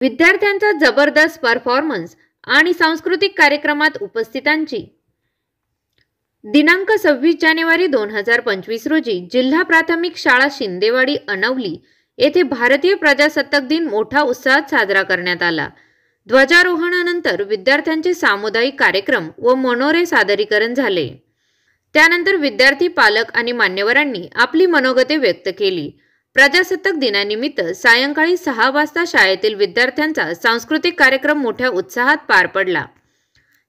विद्यार्थ्यांचा जबरदस्त परफॉर्मन्स आणि सांस्कृतिक कार्यक्रमात उपस्थितांची दिनांक 26 जानेवारी 2025 रोजी जिल्हा प्राथमिक शाळा शिंदेवाडी अनवली येथे भारतीय प्रजासत्ताक दिन मोठ्या उत्साहात साजरा करण्यात आला। ध्वजारोहणानंतर विद्यार्थ्यांचे सामुदायिक कार्यक्रम व मनोरे सादरीकरण झाले। त्यानंतर विद्यार्थी, पालक आणि मान्यवरांनी आपली मनोगते व्यक्त केली। प्रजासत्ताक दिनानिमित्त सायंकाळी 6 वाजता शाळेतील विद्यार्थ्यांचा सांस्कृतिक कार्यक्रम मोठ्या उत्साहात पार पडला।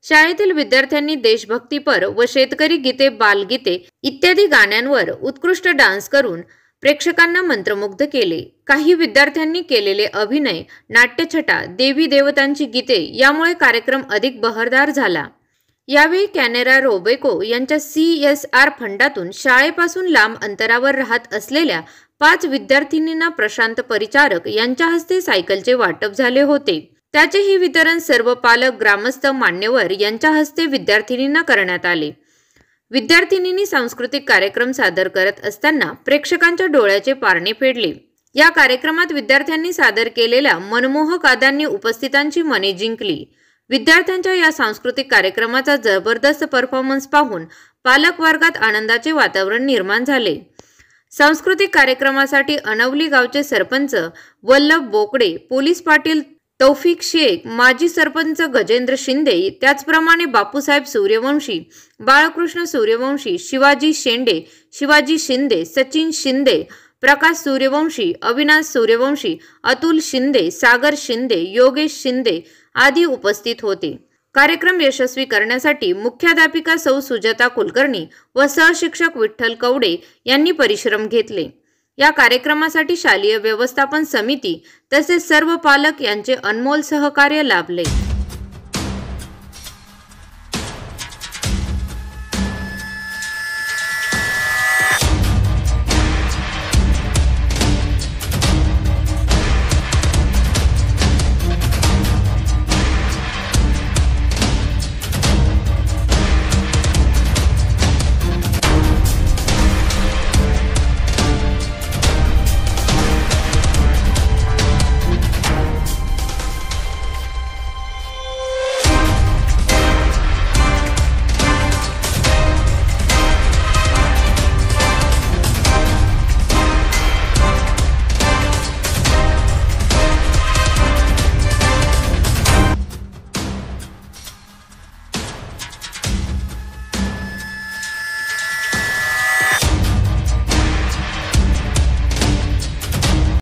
शाळेतील विद्यार्थ्यांनी देशभक्तीपर व शेतकरी गीते, बालगीते इत्यादी गाण्यांवर उत्कृष्ट डान्स करून प्रेक्षकांना मंत्रमुग्ध केले। काही विद्यार्थ्यांनी केलेले अभिनय, नाट्यछटा, देवी देवतांची गीते यामुळे कार्यक्रम अधिक बहरदार झाला। यावेळी कॅनेरा रोबेको यांच्या CSR फंडातून शाळेपासून लांब अंतरावर राहत असलेल्या 5 विद्यार्थिनींना प्रशांत परिचारक यांच्या हस्ते सायकलचे वाटप झाले होते। त्याचेही वितरण सर्व पालक, ग्रामस्थ, मान्यवर यांच्या हस्ते विद्यार्थिनींना करण्यात आले। विद्यार्थिनींनी सांस्कृतिक कार्यक्रम सादर करत असताना प्रेक्षकांच्या डोळ्याचे पारणे फेडले। या कार्यक्रमात विद्यार्थ्यांनी सादर केलेल्या मनमोहक अदांनी उपस्थितांची मने जिंकली। विद्यार्थ्यांच्या या सांस्कृतिक कार्यक्रमाचा जबरदस्त परफॉर्मन्स पाहून पालक वर्गात आनंदाचे वातावरण निर्माण झाले। सांस्कृतिक कार्यक्रमासाठी अनवली गावचे सरपंच वल्लभ बोकडे, पोलीस पाटील तौफिक शेख, माजी सरपंच गजेंद्र शिंदे, त्याचप्रमाणे बापूसाहेब सूर्यवंशी, बाळकृष्ण सूर्यवंशी, शिवाजी शेंडे, शिवाजी शिंदे, सचिन शिंदे, प्रकाश सूर्यवंशी, अविनाश सूर्यवंशी, अतुल शिंदे, सागर शिंदे, योगेश शिंदे आदी उपस्थित होते। कार्यक्रम यशस्वी करण्यासाठी मुख्याध्यापिका सौ सुजाता कुलकर्णी व सहशिक्षक विठ्ठल कवडे यांनी परिश्रम घेतले। या कार्यक्रमासाठी शालेय व्यवस्थापन समिती तसेच सर्व पालक यांचे अनमोल सहकार्य लाभले।